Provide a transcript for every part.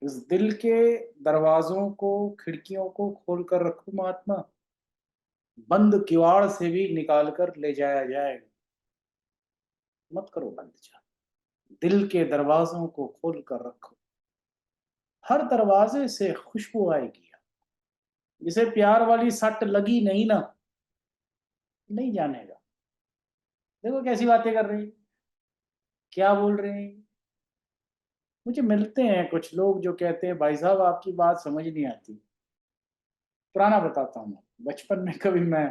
इस दिल के दरवाजों को, खिड़कियों को खोल कर रखो महात्मा, बंद किवाड़ से भी निकाल कर ले जाया जाएगा। मत करो बंद जा, दिल के दरवाजों को खोल कर रखो, हर दरवाजे से खुशबू आएगी। जिसे प्यार वाली सट लगी नहीं ना, नहीं जानेगा। देखो कैसी बातें कर रही, क्या बोल रहे हैं। मुझे मिलते हैं कुछ लोग जो कहते हैं भाई साहब आपकी बात समझ नहीं आती। पुराना बताता हूँ, बचपन में कभी मैं,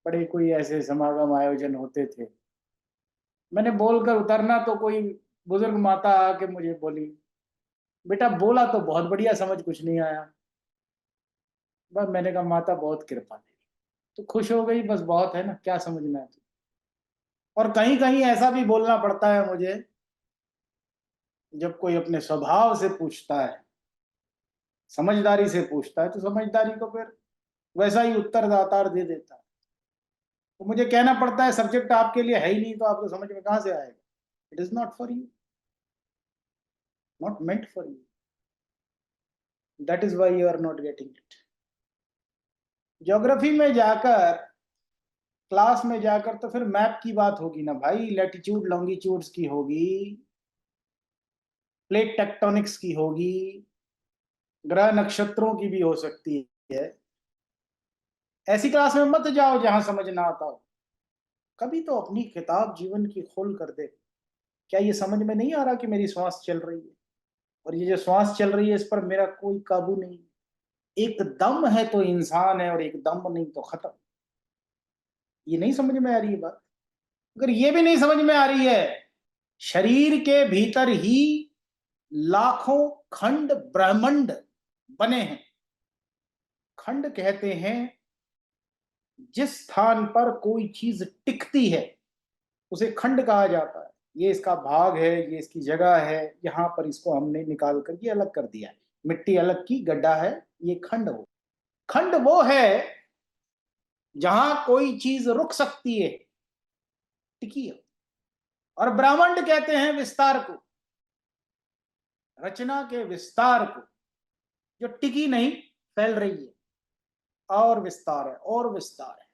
बड़े कोई ऐसे समागम आयोजन होते थे, मैंने बोलकर उतरना तो कोई बुजुर्ग माता आके मुझे बोली, बेटा बोला तो बहुत बढ़िया, समझ कुछ नहीं आया। बस मैंने कहा माता बहुत कृपा थी, तो खुश हो गई, बस बहुत है ना, क्या समझना है। और कहीं कहीं ऐसा भी बोलना पड़ता है मुझे, जब कोई अपने स्वभाव से पूछता है, समझदारी से पूछता है, तो समझदारी को फिर वैसा ही उत्तरदातार दे देता है। तो मुझे कहना पड़ता है सब्जेक्ट आपके लिए है ही नहीं, तो आपको समझ में कहां से आएगा। It is not for you, not meant for you, that is why you are not getting it. Geography में जाकर, क्लास में जाकर तो फिर मैप की बात होगी ना भाई, लैटिट्यूड लॉन्गिट्यूड्स की होगी, प्लेट टेक्टोनिक्स की होगी, ग्रह नक्षत्रों की भी हो सकती है। ऐसी क्लास में मत जाओ जहां समझ ना आता हो। कभी तो अपनी किताब जीवन की खोल कर दे। क्या ये समझ में नहीं आ रहा कि मेरी श्वास चल रही है, और ये जो श्वास चल रही है इस पर मेरा कोई काबू नहीं। एक दम है तो इंसान है, और एक दम नहीं तो खत्म। ये नहीं समझ में आ रही है बात। अगर ये भी नहीं समझ में आ रही है, शरीर के भीतर ही लाखों खंड ब्रह्मांड बने हैं। खंड कहते हैं जिस स्थान पर कोई चीज टिकती है, उसे खंड कहा जाता है। ये इसका भाग है, ये इसकी जगह है, यहाँ पर इसको हमने निकाल कर ये अलग कर दिया है। मिट्टी अलग की, गड्ढा है, ये खंड हो। खंड वो है जहां कोई चीज रुक सकती है, टिकी है। और ब्रह्मांड कहते हैं विस्तार को, रचना के विस्तार को, जो टिकी नहीं, फैल रही है, और विस्तार है और विस्तार है।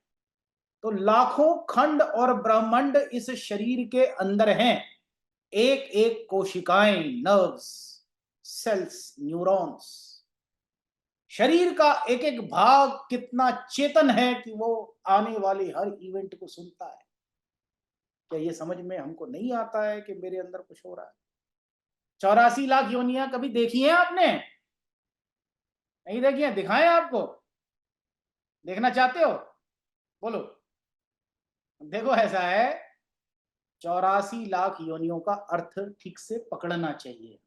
तो लाखों खंड और ब्रह्मांड इस शरीर के अंदर हैं। एक एक कोशिकाएं, नर्व्स, सेल्स, न्यूरॉन्स, शरीर का एक एक भाग कितना चेतन है कि वो आने वाले हर इवेंट को सुनता है। क्या ये समझ में हमको नहीं आता है कि मेरे अंदर कुछ हो रहा है। 84 लाख योनियां कभी देखी हैं आपने? नहीं देखी है? दिखाएं आपको, देखना चाहते हो? बोलो। देखो ऐसा है, 84 लाख योनियों का अर्थ ठीक से पकड़ना चाहिए।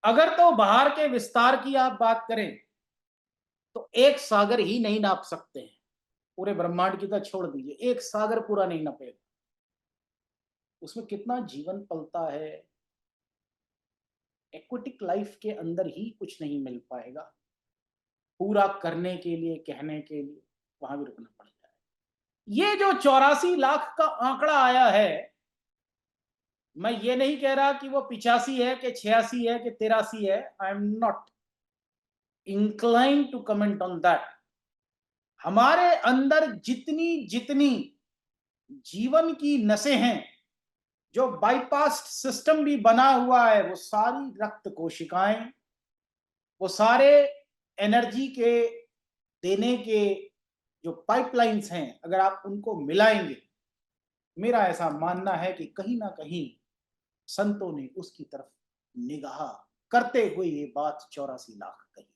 अगर तो बाहर के विस्तार की आप बात करें, तो एक सागर ही नहीं नाप सकते हैं। पूरे ब्रह्मांड की तो छोड़ दीजिए, एक सागर पूरा नहीं नापेगा। उसमें कितना जीवन पलता है। एक्वेटिक लाइफ के अंदर ही कुछ नहीं मिल पाएगा पूरा करने के लिए, कहने के लिए वहां भी रुकना पड़ जाए। ये जो 84 लाख का आंकड़ा आया है, मैं ये नहीं कह रहा कि वो 85 है कि 86 है कि 83 है। I am not incline to comment on that. हमारे अंदर जितनी जितनी जीवन की नसें हैं, जो बाईपास सिस्टम भी बना हुआ है, वो सारी रक्त कोशिकाएं, वो सारे एनर्जी के देने के जो पाइपलाइंस हैं, अगर आप उनको मिलाएंगे, मेरा ऐसा मानना है कि कहीं ना कहीं संतों ने उसकी तरफ निगाह करते हुए ये बात 84 लाख कही।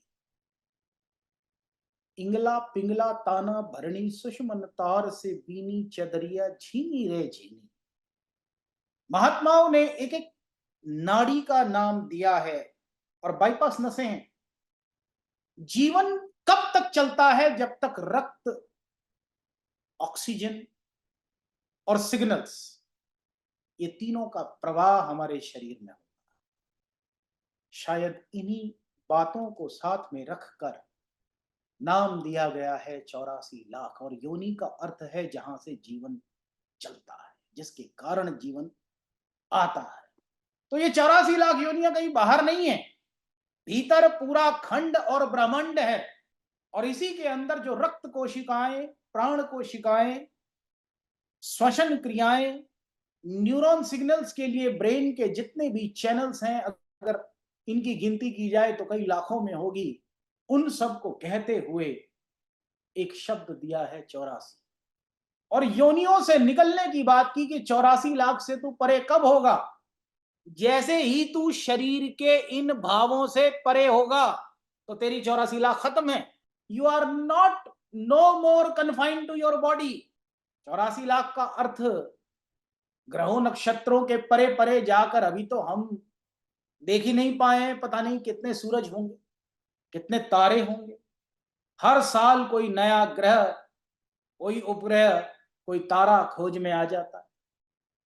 इंगला पिंगला ताना भरणी सुषमन तार से बीनी चदरिया झीनी रे झीनी। महात्माओं ने एक एक नाड़ी का नाम दिया है, और बाईपास नसें हैं। जीवन कब तक चलता है? जब तक रक्त, ऑक्सीजन और सिग्नल्स, ये तीनों का प्रवाह हमारे शरीर में हो। शायद इन्हीं बातों को साथ में रखकर नाम दिया गया है 84 लाख। और योनि का अर्थ है जहां से जीवन चलता है, जिसके कारण जीवन आता है। तो ये 84 लाख योनियां कहीं बाहर नहीं है। भीतर पूरा खंड और ब्रह्मांड है, और इसी के अंदर जो रक्त कोशिकाएं, प्राण कोशिकाएं, श्वसन क्रियाएं, न्यूरॉन सिग्नल्स के लिए ब्रेन के जितने भी चैनल्स हैं, अगर इनकी गिनती की जाए तो कई लाखों में होगी। उन सब को कहते हुए एक शब्द दिया है 84। और योनियों से निकलने की बात की कि 84 लाख से तू परे कब होगा? जैसे ही तू शरीर के इन भावों से परे होगा तो तेरी 84 लाख खत्म है। You are not no more confined to your body. 84 lakh का अर्थ ग्रहों नक्षत्रों के परे परे जाकर अभी तो हम देख ही नहीं पाए हैं। पता नहीं कितने सूरज होंगे, कितने तारे होंगे। हर साल कोई नया ग्रह, कोई उपग्रह, कोई तारा खोज में आ जाता है।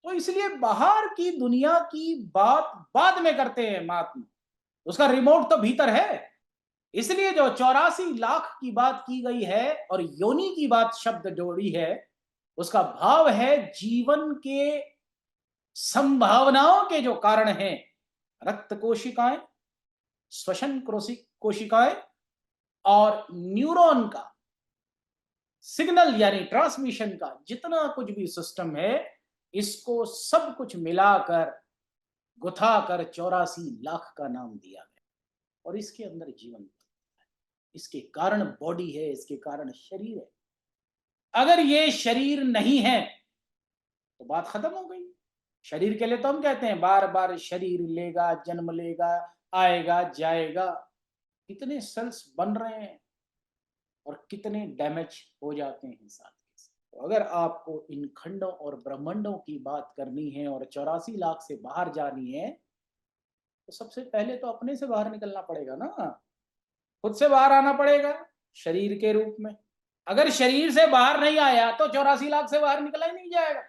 तो इसलिए बाहर की दुनिया की बात बाद में करते हैं महात्मा, उसका रिमोट तो भीतर है। इसलिए जो 84 लाख की बात की गई है और योनि की बात शब्द जोड़ी है, उसका भाव है जीवन के संभावनाओं के जो कारण हैं, रक्त कोशिकाएं, श्वसन कोशिकाएं और न्यूरॉन का सिग्नल यानी ट्रांसमिशन का जितना कुछ भी सिस्टम है, इसको सब कुछ मिलाकर गुथाकर 84 लाख का नाम दिया गया। और इसके अंदर जीवन है, इसके कारण बॉडी है, इसके कारण शरीर है। अगर ये शरीर नहीं है तो बात खत्म हो गई। शरीर के लिए तो हम कहते हैं बार बार शरीर लेगा, जन्म लेगा, आएगा, जाएगा। कितने सेल्स बन रहे हैं और कितने डैमेज हो जाते हैं साथ के साथ। तो अगर आपको इन खंडों और ब्रह्मांडों की बात करनी है और 84 लाख से बाहर जानी है, तो सबसे पहले तो अपने से बाहर निकलना पड़ेगा ना, खुद से बाहर आना पड़ेगा शरीर के रूप में। अगर शरीर से बाहर नहीं आया तो 84 लाख से बाहर निकला ही नहीं जाएगा,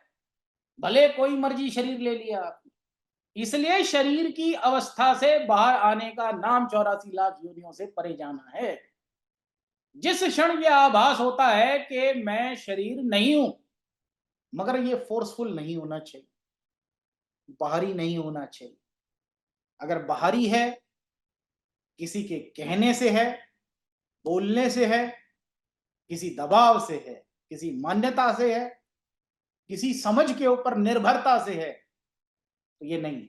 भले कोई मर्जी शरीर ले लिया आपने। इसलिए शरीर की अवस्था से बाहर आने का नाम 84 लाख योनियों से परे जाना है। जिस क्षण यह आभास होता है कि मैं शरीर नहीं हूं, मगर ये फोर्सफुल नहीं होना चाहिए, बाहरी नहीं होना चाहिए। अगर बाहरी है, किसी के कहने से है, बोलने से है, किसी दबाव से है, किसी मान्यता से है, किसी समझ के ऊपर निर्भरता से है, तो ये नहीं है।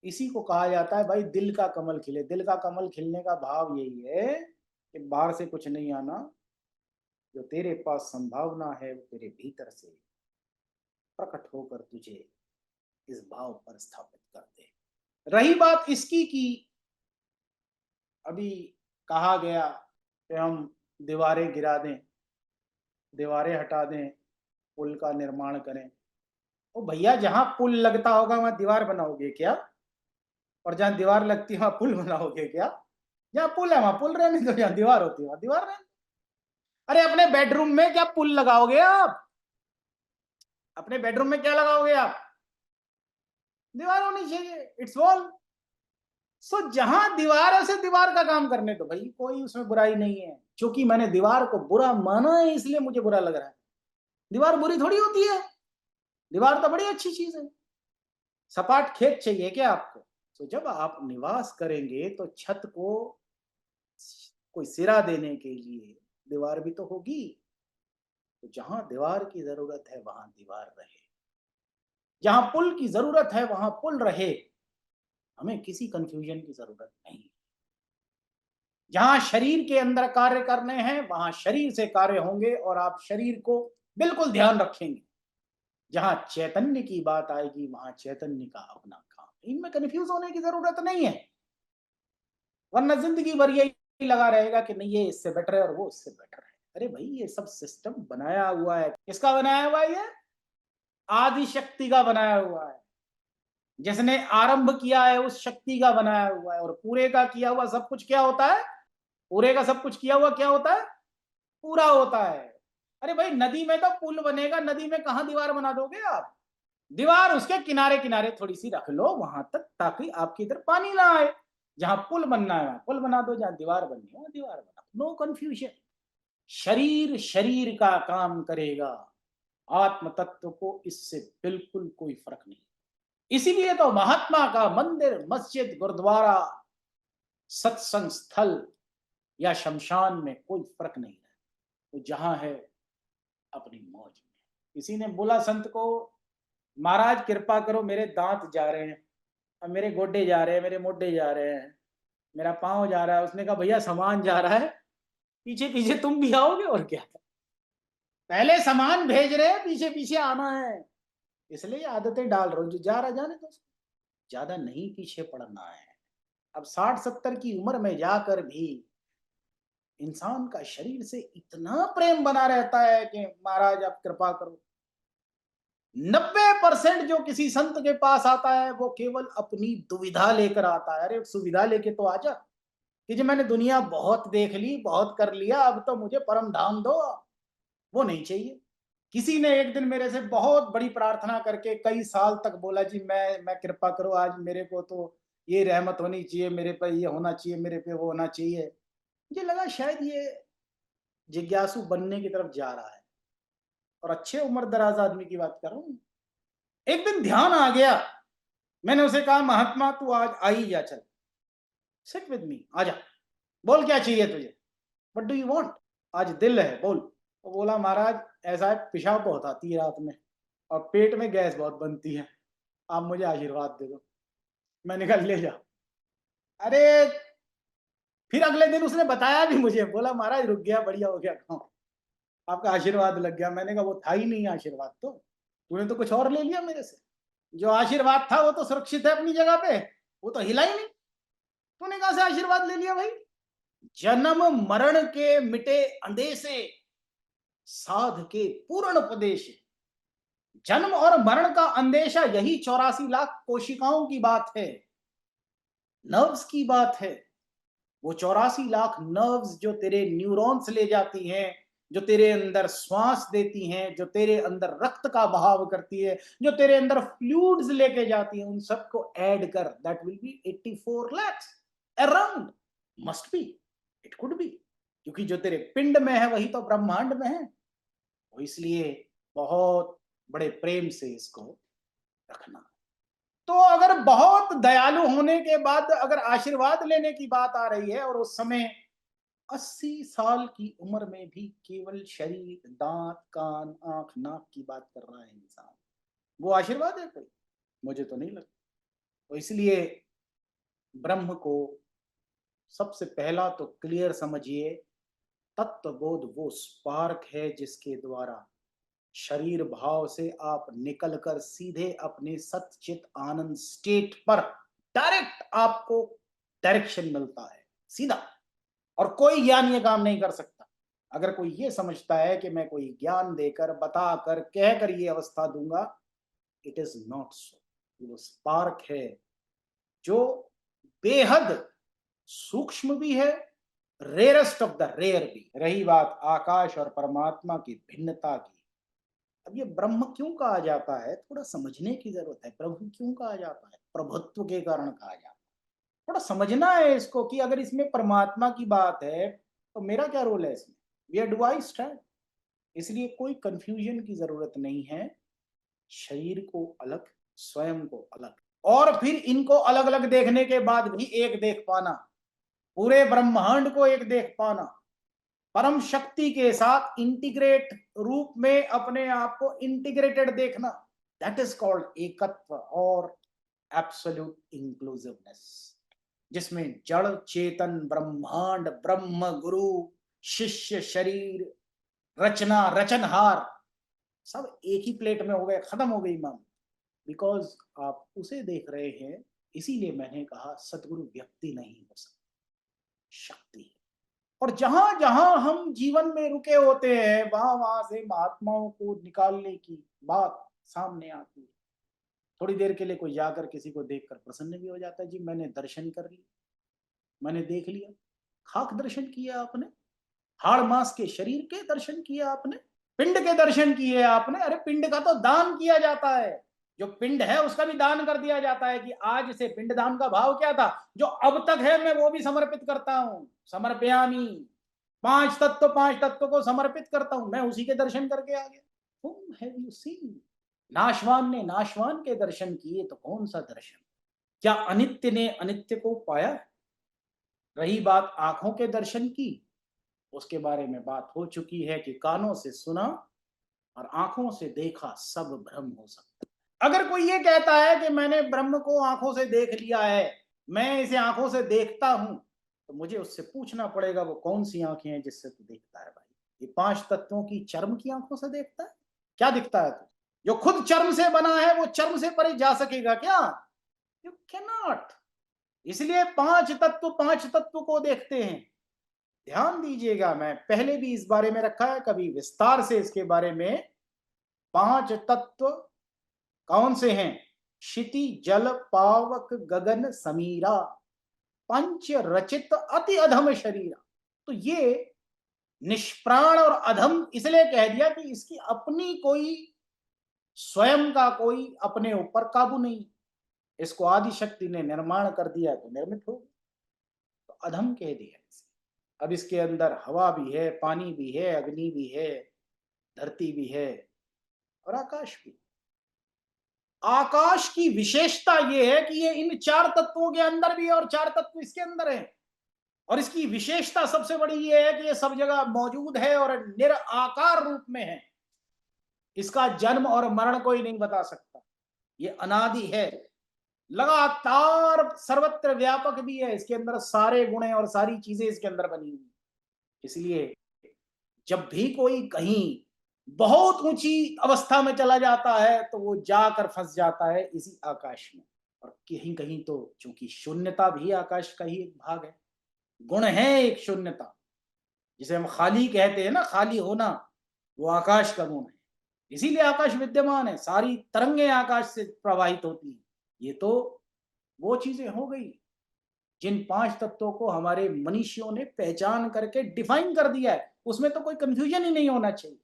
इसी को कहा जाता है भाई दिल का कमल खिले। दिल का कमल खिलने का भाव यही है कि बाहर से कुछ नहीं आना, जो तेरे पास संभावना है वो तेरे भीतर से प्रकट होकर तुझे इस भाव पर स्थापित कर दे। रही बात इसकी कि अभी कहा गया कि हम दीवारें गिरा दें, दीवारें हटा दें, पुल का निर्माण करें। ओ भैया, जहां पुल लगता होगा वहां दीवार बनाओगे क्या? और जहां दीवार लगती है वहां पुल बनाओगे क्या? जहां पुल है वहां पुल रहने दो, जहां दीवार होती है वहां दीवार रहने। अरे अपने बेडरूम में क्या पुल लगाओगे आप? अपने बेडरूम में क्या लगाओगे आप? दीवार होनी चाहिए, इट्स वॉल। सो जहां दीवार है उसे दीवार का काम करने दो भाई, कोई उसमें बुराई नहीं है। क्योंकि मैंने दीवार को बुरा माना है इसलिए मुझे बुरा लग रहा है। दीवार बुरी थोड़ी होती है, दीवार तो बड़ी अच्छी चीज है। सपाट खेत चाहिए क्या आपको? तो जब आप निवास करेंगे तो छत को कोई सिरा देने के लिए दीवार भी तो होगी। तो जहां दीवार की जरूरत है वहां दीवार रहे, जहां पुल की जरूरत है वहां पुल रहे। हमें किसी कंफ्यूजन की जरूरत नहीं। जहां शरीर के अंदर कार्य करने हैं वहां शरीर से कार्य होंगे और आप शरीर को बिल्कुल ध्यान रखेंगे। जहां चैतन्य की बात आएगी वहां चैतन्य का अपना काम। इनमें कंफ्यूज होने की जरूरत नहीं है, वरना जिंदगी भर यही लगा रहेगा कि नहीं ये इससे बेटर है और वो इससे बेटर है। अरे भाई, ये सब सिस्टम बनाया हुआ है। किसका बनाया हुआ है? ये आदि शक्ति का बनाया हुआ है। जिसने आरंभ किया है उस शक्ति का बनाया हुआ है। और पूरे का किया हुआ सब कुछ क्या होता है? पूरे का सब कुछ किया हुआ क्या होता है? पूरा होता है। अरे भाई, नदी में तो पुल बनेगा, नदी में कहां दीवार बना दोगे आप? दीवार उसके किनारे किनारे थोड़ी सी रख लो वहां तक, ताकि आपकी इधर पानी ना आए। जहां पुल बनना है वहां पुल बना दो, जहां दीवार बननी है वहां दीवार बना दो। No confusion. शरीर शरीर का काम करेगा, आत्म तत्व को इससे बिल्कुल कोई फर्क नहीं। इसीलिए तो महात्मा का मंदिर, मस्जिद, गुरुद्वारा सत्संग स्थल या शमशान में कोई फर्क नहीं है, वो जहां है अपनी मौज में। किसी ने बोला संत को, महाराज कृपा करो मेरे दांत जा रहे हैं, अब मेरे गोडे जा रहे हैं, मेरे मोढे जा रहे हैं, मेरा पांव जा रहा है। उसने कहा भैया सामान जा रहा है, पीछे पीछे तुम भी आओगे और क्या, पहले सामान भेज रहे हैं, पीछे पीछे आना है। इसलिए आदतें डाल रहा हूं, जो जा रहा जाने दो, ज्यादा नहीं पीछे पड़ना है। अब 60-70 की उम्र में जाकर भी इंसान का शरीर से इतना प्रेम बना रहता है कि महाराज आप कृपा करो। 90% जो किसी संत के पास आता है वो केवल अपनी दुविधा लेकर आता है। अरे सुविधा लेके तो आजा कि जो मैंने दुनिया बहुत देख ली, बहुत कर लिया, अब तो मुझे परम धाम दो। वो नहीं चाहिए। किसी ने एक दिन मेरे से बहुत बड़ी प्रार्थना करके कई साल तक बोला, जी मैं कृपा करो, आज मेरे को तो ये रहमत होनी चाहिए, मेरे पे ये होना चाहिए, मेरे पे वो होना चाहिए। मुझे लगा शायद ये जिज्ञासु बनने की तरफ जा रहा है, और अच्छे उम्र दराज आदमी की बात कर रहा हूँ। एक दिन ध्यान आ गया, मैंने उसे कहा महात्मा तू आज आ ही जा, चल सिट विद मी, आजा, बोल क्या चाहिए तुझे, व्हाट डू यू वांट, आज दिल है बोल। वो बोला महाराज ऐसा है, पेशाब बहुत आती है रात में और पेट में गैस बहुत बनती है, आप मुझे आशीर्वाद दे दो। मैंने कहा ले जा। अरे फिर अगले दिन उसने बताया भी मुझे, बोला महाराज रुक गया, बढ़िया हो गया काम, आपका आशीर्वाद लग गया। मैंने कहा वो था ही नहीं आशीर्वाद, तो तूने तो कुछ और ले लिया मेरे से। जो आशीर्वाद था वो तो सुरक्षित है अपनी जगह पे, वो तो हिला ही नहीं, तूने कहां से आशीर्वाद ले लिया भाई। जन्म मरण के मिटे अंदेशे, साध के पूर्ण उपदेश। जन्म और मरण का अंदेशा यही 84 लाख कोशिकाओं की बात है, नर्व्स की बात है। वो 84 लाख नर्व्स जो तेरे न्यूरॉन्स ले जाती हैं, जो तेरे अंदर श्वास देती हैं, जो तेरे अंदर रक्त का बहाव करती है, जो तेरे अंदर फ्लूइड्स लेके जाती हैं, उन सबको ऐड कर, that will be 84 lakhs around, must be, it could be, क्योंकि जो तेरे पिंड में है वही तो ब्रह्मांड में है। वो इसलिए बहुत बड़े प्रेम से इसको रखना। तो अगर बहुत दयालु होने के बाद अगर आशीर्वाद लेने की बात आ रही है, और उस समय 80 साल की उम्र में भी केवल शरीर, दांत, कान, आंख, नाक की बात कर रहा है इंसान, वो आशीर्वाद है कोई? मुझे तो नहीं लगता। तो इसलिए ब्रह्म को सबसे पहला तो क्लियर समझिए, तत्वबोध वो स्पार्क है जिसके द्वारा शरीर भाव से आप निकलकर सीधे अपने सच्चित आनंद स्टेट पर डायरेक्ट आपको डायरेक्शन मिलता है, सीधा। और कोई ज्ञान ये काम नहीं कर सकता। अगर कोई ये समझता है कि मैं कोई ज्ञान देकर, बताकर, कहकर ये अवस्था दूंगा, इट इज नॉट सो। वो स्पार्क है जो बेहद सूक्ष्म भी है, रेयरेस्ट ऑफ द रेयर भी। रही बात आकाश और परमात्मा की भिन्नता की, अब ये ब्रह्म क्यों कहा जाता है, थोड़ा समझने की जरूरत है। प्रभु क्यों कहा जाता है, प्रभुत्व के कारण कहा जाता है, थोड़ा समझना है इसको कि अगर इसमें परमात्मा की बात है तो मेरा क्या रोल है इसमें, वेयर डू आई स्टैंड। इसलिए कोई कंफ्यूजन की जरूरत नहीं है। शरीर को अलग, स्वयं को अलग, और फिर इनको अलग अलग देखने के बाद भी एक देख पाना, पूरे ब्रह्मांड को एक देख पाना, परम शक्ति के साथ इंटीग्रेट रूप में अपने आप को इंटीग्रेटेड देखना, दैट इज कॉल्ड एकत्व और एब्सोल्यूट इंक्लूसिवनेस, जिसमें जड़ चेतन ब्रह्मांड, ब्रह्म गुरु, शिष्य, शरीर, रचना, रचनहार, सब एक ही प्लेट में हो गए, खत्म हो गई माम। बिकॉज आप उसे देख रहे हैं। इसीलिए मैंने कहा सतगुरु व्यक्ति नहीं हो सकता, शक्ति है। और जहां जहां हम जीवन में रुके होते हैं वहां वहां से महात्माओं को निकालने की बात सामने आती है। थोड़ी देर के लिए कोई जाकर किसी को देखकर प्रसन्न भी हो जाता है, जी मैंने दर्शन कर लिया, मैंने देख लिया। खाक दर्शन किया आपने, हाड़ मांस के शरीर के दर्शन किया आपने, पिंड के दर्शन किए आपने। अरे पिंड का तो दान किया जाता है, जो पिंड है उसका भी दान कर दिया जाता है कि आज से पिंड दान का भाव क्या था, जो अब तक है मैं वो भी समर्पित करता हूं, समर्पयामी। पांच तत्व को समर्पित करता हूं, मैं उसी के दर्शन करके आ गया। Whom have you seen? नाशवान ने नाशवान के दर्शन किए तो कौन सा दर्शन, क्या अनित्य ने अनित्य को पाया? रही बात आंखों के दर्शन की, उसके बारे में बात हो चुकी है कि कानों से सुना और आंखों से देखा सब भ्रम हो सकता है। अगर कोई ये कहता है कि मैंने ब्रह्म को आंखों से देख लिया है, मैं इसे आंखों से देखता हूं, तो मुझे उससे पूछना पड़ेगा वो कौन सी आंखें हैं जिससे तू देखता है भाई? ये पांच तत्वों की चर्म की आंखों से देखता है? क्या दिखता है तू? जो खुद चर्म से बना है वो चर्म से परे जा सकेगा क्या? You can not. इसलिए पांच तत्व को देखते हैं। ध्यान दीजिएगा, मैं पहले भी इस बारे में रखा है, कभी विस्तार से इसके बारे में। पांच तत्व कौन से हैं? क्षिति जल पावक गगन समीरा, पंच रचित अति अधम शरीरा। तो ये निष्प्राण और अधम इसलिए कह दिया कि इसकी अपनी कोई, स्वयं का कोई अपने ऊपर काबू नहीं। इसको आदि शक्ति ने निर्माण कर दिया तो निर्मित हो, तो अधम कह दिया इसे। अब इसके अंदर हवा भी है, पानी भी है, अग्नि भी है, धरती भी है और आकाश भी। आकाश की विशेषता यह है कि ये इन चार तत्वों के अंदर भी है और चार तत्व इसके अंदर है। और इसकी विशेषता सबसे बड़ी ये है कि ये सब जगह मौजूद है और निराकार रूप में है। इसका जन्म और मरण कोई नहीं बता सकता। ये अनादि है, लगातार सर्वत्र व्यापक भी है। इसके अंदर सारे गुण और सारी चीजें इसके अंदर बनी हुई। इसलिए जब भी कोई कहीं बहुत ऊंची अवस्था में चला जाता है तो वो जाकर फंस जाता है इसी आकाश में। और कहीं कहीं तो चूंकि शून्यता भी आकाश का ही एक भाग है, गुण है एक शून्यता, जिसे हम खाली कहते हैं ना, खाली होना, वो आकाश का गुण है। इसीलिए आकाश विद्यमान है, सारी तरंगें आकाश से प्रवाहित होती हैं। ये तो वो चीजें हो गई जिन पांच तत्वों को हमारे मनीषियों ने पहचान करके डिफाइन कर दिया है, उसमें तो कोई कंफ्यूजन ही नहीं होना चाहिए।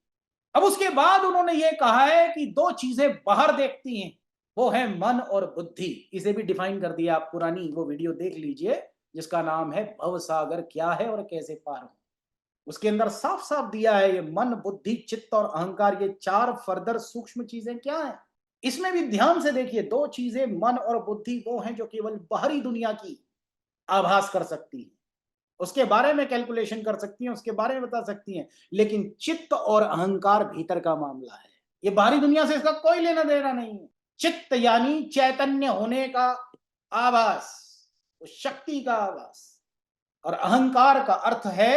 अब उसके बाद उन्होंने ये कहा है कि दो चीजें बाहर देखती हैं, वो है मन और बुद्धि। इसे भी डिफाइन कर दिया, आप पुरानी वो वीडियो देख लीजिए जिसका नाम है भव सागर क्या है और कैसे पार हो। उसके अंदर साफ साफ दिया है ये मन बुद्धि चित्त और अहंकार, ये चार फर्दर सूक्ष्म चीजें क्या है। इसमें भी ध्यान से देखिए, दो चीजें मन और बुद्धि वो हैं जो केवल बाहरी दुनिया की आभास कर सकती है, उसके बारे में कैलकुलेशन कर सकती हैं, उसके बारे में बता सकती हैं। लेकिन चित्त और अहंकार भीतर का मामला है, ये बाहरी दुनिया से इसका कोई लेना देना नहीं है। चित्त यानी चैतन्य होने का आभास, उस शक्ति का आभास। और अहंकार का अर्थ है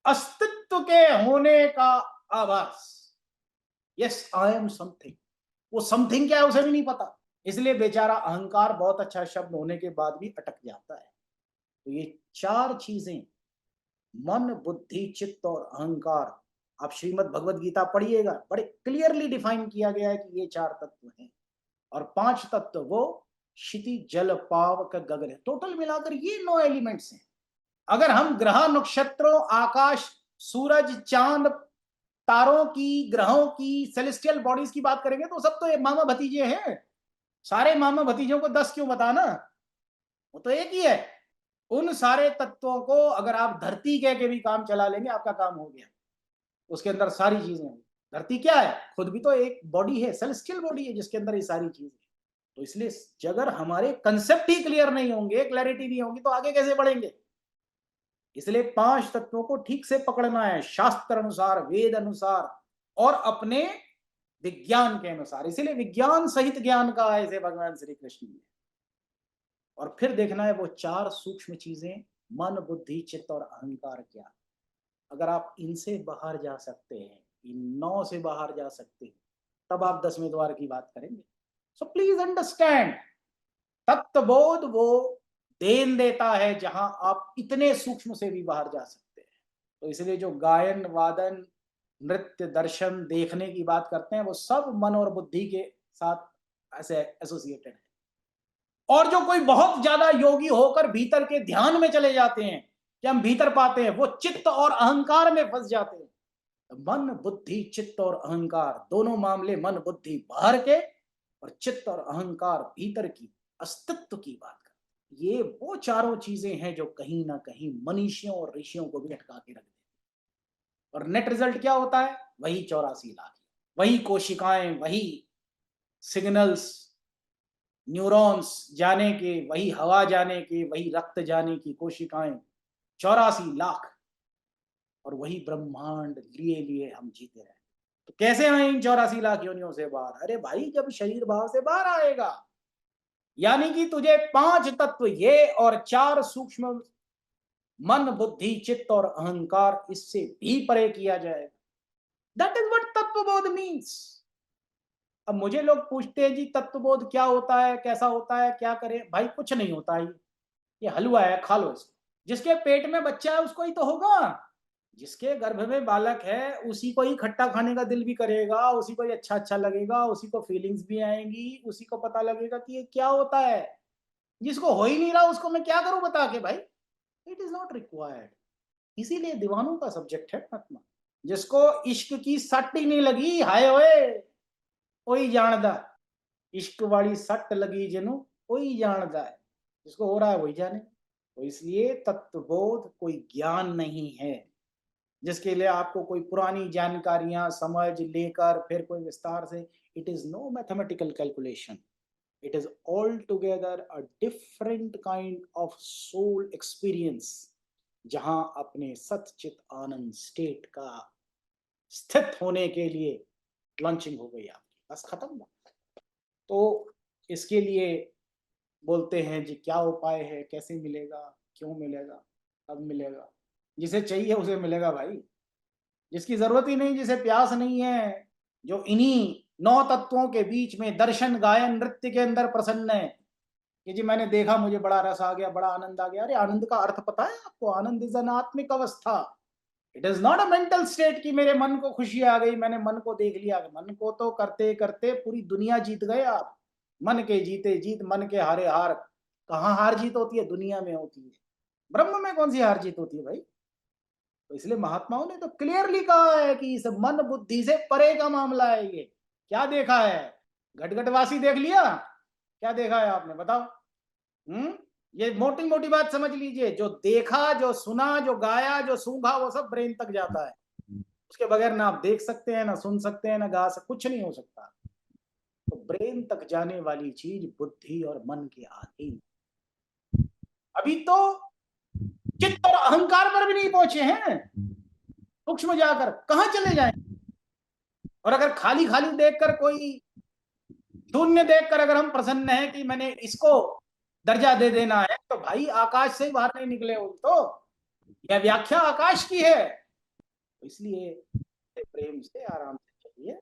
अस्तित्व के होने का आभास। Yes I am something. वो समथिंग क्या है उसे भी नहीं पता। इसलिए बेचारा अहंकार बहुत अच्छा शब्द होने के बाद भी अटक जाता है। तो ये चार चीजें, मन बुद्धि चित्त और अहंकार, आप श्रीमद् भगवद गीता पढ़िएगा, बड़े क्लियरली डिफाइन किया गया है कि ये चार तत्व हैं। और पांच तत्व वो क्षिति जल पावक गगन है। टोटल मिलाकर ये 9 एलिमेंट्स हैं। अगर हम ग्रह नक्षत्रों आकाश सूरज चांद तारों की ग्रहों की सेलेस्टियल बॉडीज की बात करेंगे तो सब तो मामा भतीजे हैं। सारे मामा भतीजों को 10 क्यों बताना, वो तो एक ही है। उन सारे तत्वों को अगर आप धरती कह के भी काम चला लेंगे आपका काम हो गया। उसके अंदर सारी चीजें हैं। धरती क्या है, खुद भी तो एक बॉडी है, सेलेस्टियल बॉडी है जिसके अंदर ये सारी चीजें। तो इसलिए अगर हमारे कंसेप्ट ही क्लियर नहीं होंगे, क्लैरिटी नहीं होगी, तो आगे कैसे बढ़ेंगे। इसलिए पांच तत्वों को ठीक से पकड़ना है, शास्त्र अनुसार, वेद अनुसार और अपने विज्ञान के अनुसार। इसीलिए विज्ञान सहित ज्ञान का है इसे भगवान श्री कृष्ण ने। और फिर देखना है वो चार सूक्ष्म चीजें, मन बुद्धि चित्त और अहंकार क्या। अगर आप इनसे बाहर जा सकते हैं, इन 9 से बाहर जा सकते हैं, तब आप 10वें द्वार की बात करेंगे। सो प्लीज अंडरस्टैंड, तत्वबोध वो देन देता है जहां आप इतने सूक्ष्म से भी बाहर जा सकते हैं। तो इसलिए जो गायन वादन नृत्य दर्शन देखने की बात करते हैं वो सब मन और बुद्धि के साथ ऐसे एसोसिएटेड है। और जो कोई बहुत ज्यादा योगी होकर भीतर के ध्यान में चले जाते हैं कि हम भीतर पाते हैं, वो चित्त और अहंकार में फंस जाते हैं। तो मन बुद्धि चित्त और अहंकार दोनों मामले, मन बुद्धि बाहर के और चित्त और अहंकार भीतर की अस्तित्व की बात करते हैं। ये वो चारों चीजें हैं जो कहीं ना कहीं मनीषियों और ऋषियों को भी अटका के रख देती है। और नेट रिजल्ट क्या होता है, वही 84 लाख, वही कोशिकाएं, वही सिग्नल्स, न्यूरॉन्स जाने के, वही हवा जाने के, वही रक्त जाने की कोशिकाएं, 84 लाख, और वही ब्रह्मांड लिए लिए हम जीते रहे। तो कैसे आए इन 84 लाख योनियों से बाहर? अरे भाई, जब शरीर भाव से बाहर आएगा, यानी कि तुझे 5 तत्व ये और 4 सूक्ष्म मन, बुद्धि, चित्त और अहंकार, इससे भी परे किया जाएगा। That is what Tattvabodh means. अब मुझे लोग पूछते हैं जी तत्वबोध क्या होता है, कैसा होता है, क्या करें? भाई कुछ नहीं होता है, ये हलवा है, खा लो इसको। जिसके पेट में बच्चा है उसको ही तो होगा, जिसके गर्भ में बालक है उसी को ही खट्टा खाने का दिल भी करेगा, उसी को ही अच्छा अच्छा लगेगा, उसी को फीलिंग्स भी आएंगी, उसी को पता लगेगा कि ये क्या होता है। जिसको हो ही नहीं रहा उसको मैं क्या करूं बता के भाई? It is not required. इसीलिए दीवानों का सब्जेक्ट है आत्मा। जिसको इश्क की सट ही नहीं लगी, हाय ओए वही जानदा। इश्क वाली सट लगी जिन्हों वही जानदा है, जिसको हो रहा है वही जाने। तो इसलिए तत्वबोध कोई ज्ञान नहीं है जिसके लिए आपको कोई पुरानी जानकारियां समझ लेकर फिर कोई विस्तार से। It is no mathematical calculation, it is all together a different kind of soul experience, जहां अपने सतचित आनंद स्टेट का स्थित होने के लिए लॉन्चिंग हो गई आपकी, बस खत्म बात। तो इसके लिए बोलते हैं जी क्या उपाय है, कैसे मिलेगा, क्यों मिलेगा, कब मिलेगा? जिसे चाहिए उसे मिलेगा भाई, जिसकी जरूरत ही नहीं, जिसे प्यास नहीं है, जो इन्हीं 9 तत्वों के बीच में दर्शन गायन नृत्य के अंदर प्रसन्न है कि जी मैंने देखा, मुझे बड़ा रस आ गया, बड़ा आनंद आ गया। अरे आनंद का अर्थ पता है आपको? आनंद इज अन आत्मिक अवस्था। It is not a mental state कि मेरे मन को खुशी आ गई, मैंने मन को देख लिया। मन को तो करते करते पूरी दुनिया जीत गए आप। मन के जीते जीत, मन के हारे हार। कहाँ हार जीत होती है? दुनिया में होती है, ब्रह्म में कौन सी हार जीत होती है भाई? तो इसलिए महात्माओं ने तो क्लियरली कहा है कि इस मन बुद्धि से परे का मामला है ये। क्या देखा है? घटघटवासी देख लिया? क्या देखा है आपने बताओ? ये मोटी मोटी बात समझ लीजिए, जो देखा, जो सुना, जो गाया, जो सूंघा, वो सब ब्रेन तक जाता है। उसके बगैर ना आप देख सकते हैं, ना सुन सकते हैं, ना गा सकते, कुछ नहीं हो सकता। तो ब्रेन तक जाने वाली चीज बुद्धि और मन के अधीन। अभी तो चित्त और अहंकार पर भी नहीं पहुंचे हैं, सूक्ष्म जाकर कहां चले जाएं? और अगर खाली खाली देखकर, कोई शून्य देखकर अगर हम प्रसन्न हैं कि मैंने इसको दर्जा दे देना है, तो भाई आकाश से ही बाहर नहीं निकले हो तो। यह व्याख्या आकाश की है। तो इसलिए प्रेम से आराम से चलिए,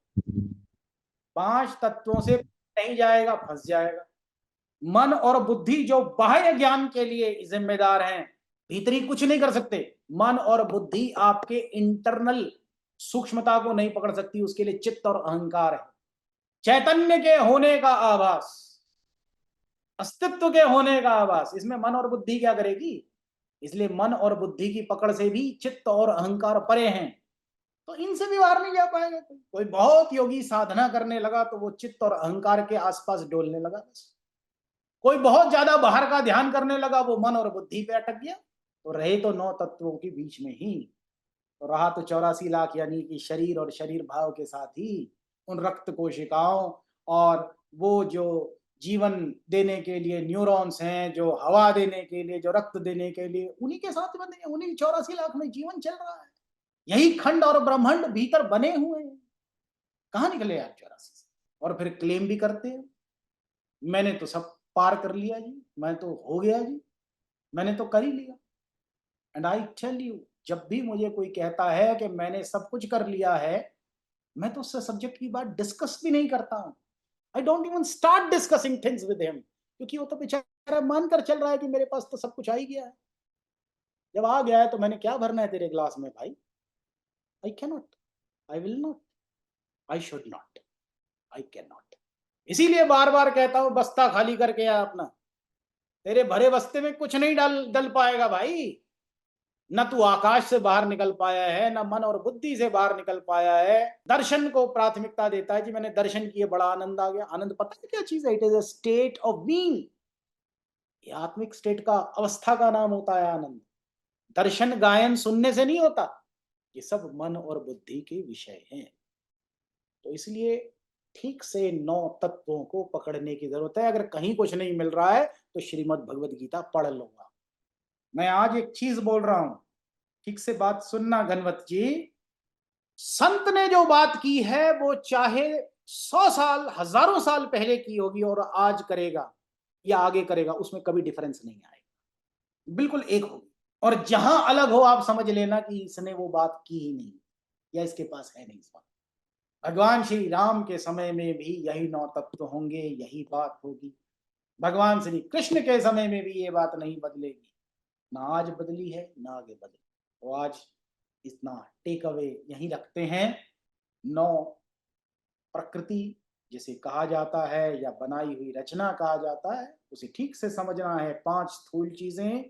5 तत्वों से नहीं जाएगा, फंस जाएगा। मन और बुद्धि जो बाह्य ज्ञान के लिए जिम्मेदार हैं, भीतरी कुछ नहीं कर सकते। मन और बुद्धि आपके इंटरनल सूक्ष्मता को नहीं पकड़ सकती, उसके लिए चित्त और अहंकार है। चैतन्य के होने का आभास, अस्तित्व के होने का आभास, इसमें मन और बुद्धि क्या करेगी? इसलिए मन और बुद्धि की पकड़ से भी चित्त और अहंकार परे हैं, तो इनसे भी बाहर नहीं जा पाएगा। कोई बहुत योगी साधना करने लगा तो वो चित्त और अहंकार के आसपास डोलने लगा बस। कोई बहुत ज्यादा बाहर का ध्यान करने लगा, वो मन और बुद्धि पे अटक गया। तो रहे तो 9 तत्वों के बीच में ही, तो रहा तो 84 लाख, यानी कि शरीर और शरीर भाव के साथ ही उन रक्त कोशिकाओं, और वो जो जीवन देने के लिए न्यूरॉन्स हैं, जो हवा देने के लिए, जो रक्त देने के लिए, उन्हीं के साथ बने, उन्हीं 84 लाख में जीवन चल रहा है। यही खंड और ब्रह्मांड भीतर बने हुए हैं। कहाँ निकले यार 84 से? और फिर क्लेम भी करते हैं मैंने तो सब पार कर लिया जी, मैं तो हो गया जी, मैंने तो कर ही लिया। एंड आई टेल यू, जब भी मुझे कोई कहता है कि मैंने सब कुछ कर लिया है, मैं तो उससे सब्जेक्ट की बात डिस्कस भी नहीं करता हूं। I don't even start discussing things with him, क्योंकि वो तो बेचारा मानकर चल रहा है कि मेरे पास तो सब कुछ आ ही गया है। जब आ गया है तो मैंने क्या भरना है तेरे ग्लास में भाई? I can not, I will not, I should not, I can not. इसीलिए बार बार कहता हूं बस्ता खाली करके आ अपना। तेरे भरे बस्ते में कुछ नहीं डल डल पाएगा भाई। न तू आकाश से बाहर निकल पाया है, न मन और बुद्धि से बाहर निकल पाया है। दर्शन को प्राथमिकता देता है कि मैंने दर्शन किए, बड़ा आनंद आ गया। आनंद पता है क्या चीज है? It is a state of being. ये आत्मिक स्टेट का, अवस्था का नाम होता है आनंद। दर्शन गायन सुनने से नहीं होता, ये सब मन और बुद्धि के विषय हैं। तो इसलिए ठीक से 9 तत्वों को पकड़ने की जरूरत है। अगर कहीं कुछ नहीं मिल रहा है तो श्रीमद् भगवद गीता पढ़ लूंगा, मैं आज एक चीज बोल रहा हूं, ठीक से बात सुनना घनवत जी। संत ने जो बात की है वो चाहे 100 साल हजारों साल पहले की होगी और आज करेगा या आगे करेगा, उसमें कभी डिफरेंस नहीं आएगा, बिल्कुल एक होगी। और जहां अलग हो आप समझ लेना कि इसने वो बात की ही नहीं या इसके पास है नहीं इस बात। भगवान श्री राम के समय में भी यही 9 तत्व होंगे, यही बात होगी। भगवान श्री कृष्ण के समय में भी ये बात नहीं बदलेगी, ना आज बदली है ना आगे बदलेगी। तो आज इतना टेक अवे यही रखते हैं। 9 प्रकृति जिसे कहा जाता है या बनाई हुई रचना कहा जाता है, उसे ठीक से समझना है। 5 स्थूल चीजें,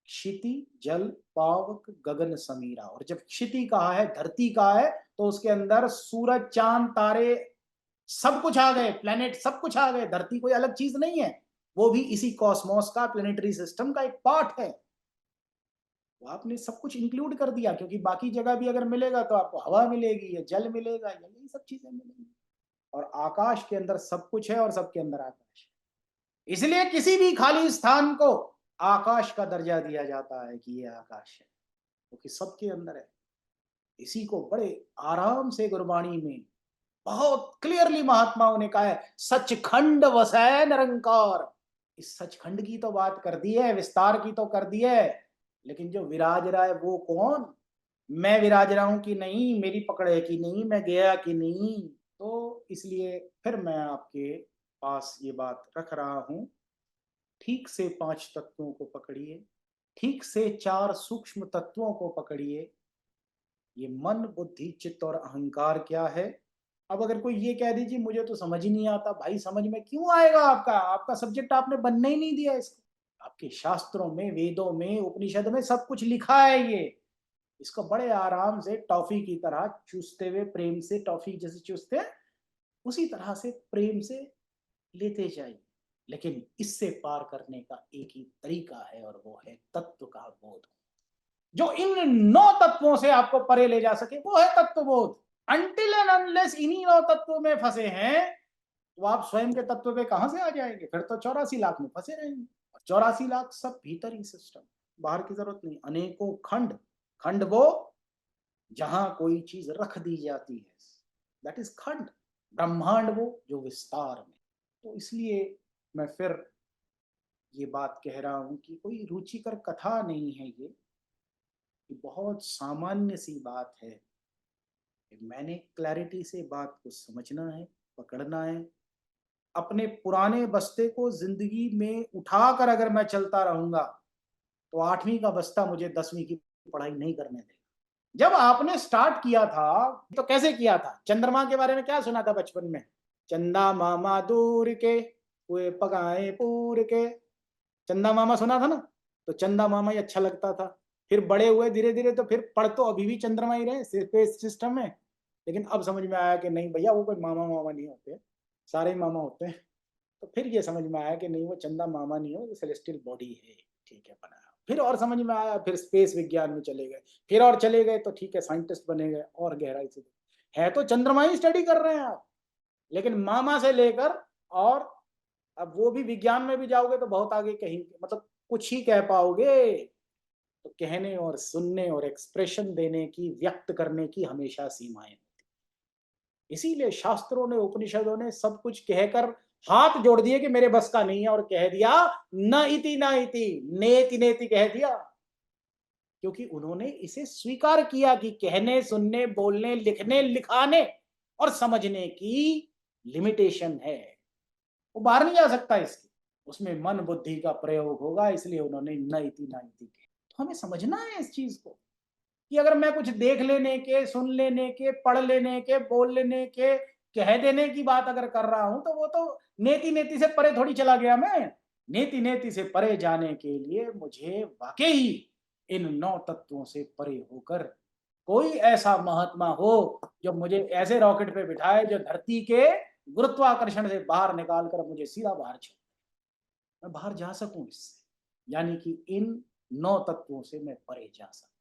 क्षिति, जल, पावक, गगन, समीरा। और जब क्षिति कहा है, धरती कहा है, तो उसके अंदर सूरज, चांद, तारे सब कुछ आ गए, प्लेनेट सब कुछ आ गए। धरती कोई अलग चीज नहीं है, वो भी इसी कॉस्मोस का, प्लेनेटरी सिस्टम का एक पार्ट है। तो आपने सब कुछ इंक्लूड कर दिया, क्योंकि बाकी जगह भी अगर मिलेगा तो आपको हवा मिलेगी या जल मिलेगा या यही सब चीजें मिलेंगी। और आकाश के अंदर सब कुछ है और सबके अंदर आकाश है। इसलिए किसी भी खाली स्थान को आकाश का दर्जा दिया जाता है कि ये आकाश है, क्योंकि सबके अंदर है। इसी को बड़े आराम से गुरबाणी में बहुत क्लियरली महात्माओं ने कहा है, सचखंड वसै निरंकार। इस सचखंड की तो बात कर दी है, विस्तार की तो कर दी है, लेकिन जो विराज रहा है वो कौन? मैं विराज रहा हूं कि नहीं, मेरी पकड़ है कि नहीं, मैं गया कि नहीं। तो इसलिए फिर मैं आपके पास ये बात रख रहा हूं, ठीक से 5 तत्वों को पकड़िए, ठीक से 4 सूक्ष्म तत्वों को पकड़िए। ये मन, बुद्धि, चित्त और अहंकार क्या है? अब अगर कोई ये कह दीजिए मुझे तो समझ ही नहीं आता, भाई समझ में क्यों आएगा? आपका आपका सब्जेक्ट आपने बनने ही नहीं दिया इसको। आपके शास्त्रों में, वेदों में, उपनिषद में सब कुछ लिखा है ये। इसको बड़े आराम से टॉफी की तरह चूसते हुए, प्रेम से, टॉफी जैसे चूसते हैं उसी तरह से प्रेम से लेते जाइए। लेकिन इससे पार करने का एक ही तरीका है और वो है तत्व का बोध। जो इन 9 तत्वों से आपको परे ले जा सके वो है तत्वबोध। अनटिल एंड अनलेस इन्हीं 9 तत्वों में फंसे हैं, तो आप स्वयं के तत्व पे कहां से आ जाएंगे? फिर तो 84 लाख में फंसे रहेंगे। 84 लाख सब भीतर ही सिस्टम, बाहर की जरूरत नहीं। अनेकों खंड, खंड वो जहां कोई चीज रख दी जाती है, दैट इज खंड। ब्रह्मांड वो जो विस्तार में। तो इसलिए मैं फिर ये बात कह रहा हूं कि कोई रुचिकर कथा नहीं है ये बहुत सामान्य सी बात है। मैंने क्लैरिटी से बात को समझना है, पकड़ना है। अपने पुराने बस्ते को जिंदगी में उठाकर अगर मैं चलता रहूंगा तो 8वीं का बस्ता मुझे 10वीं की पढ़ाई नहीं करने देगा। जब आपने स्टार्ट किया था तो कैसे किया था? चंद्रमा के बारे में क्या सुना था बचपन में? चंदा मामा दूर के, हुए पगाए पूर के। चंदा मामा सुना था ना? तो चंदा मामा ही अच्छा लगता था। फिर बड़े हुए धीरे धीरे तो फिर पढ़ तो अभी भी चंद्रमा ही रहे स्पेस सिस्टम में। लेकिन अब समझ में आया कि नहीं भैया, वो कोई मामा मामा नहीं होते, सारे ही मामा होते हैं। तो फिर ये समझ में आया कि नहीं, वो चंदा मामा नहीं हो, वो सेलेस्टियल बॉडी है। ठीक है, बनाया। फिर और समझ में आया, फिर स्पेस विज्ञान में चले गए, फिर और चले गए तो ठीक है साइंटिस्ट बने गए और गहराई से। है तो चंद्रमा ही स्टडी कर रहे हैं आप, लेकिन मामा से लेकर और अब वो भी विज्ञान में भी जाओगे तो बहुत आगे कहीं, मतलब कुछ ही कह पाओगे। तो कहने और सुनने और एक्सप्रेशन देने की, व्यक्त करने की हमेशा सीमाएं होती। इसीलिए शास्त्रों ने, उपनिषदों ने सब कुछ कहकर हाथ जोड़ दिए कि मेरे बस का नहीं है, और कह दिया न इति न इति, नेति नेति कह दिया। क्योंकि उन्होंने इसे स्वीकार किया कि कहने, सुनने, बोलने, लिखने, लिखाने और समझने की लिमिटेशन है, वो बाहर नहीं जा सकता इसकी। उसमें मन बुद्धि का प्रयोग होगा, इसलिए उन्होंने न इति न इति कहा। तो हमें समझना है इस चीज को कि अगर मैं कुछ देख लेने के, सुन लेने के, पढ़ लेने के, बोल लेने के, कह देने की बात अगर कर रहा हूं तो वो तो नेति नेति से परे थोड़ी चला गया मैं। नेति नेति से परे जाने के लिए मुझे वाकई इन 9 तत्वों से परे होकर कोई ऐसा महात्मा हो जो मुझे ऐसे रॉकेट पे बिठाए जो धरती के गुरुत्वाकर्षण से बाहर निकाल कर मुझे सीधा बाहर छोड़, मैं बाहर जा सकूं इससे, यानी कि इन 9 तत्वों से मैं परे जा सकूं।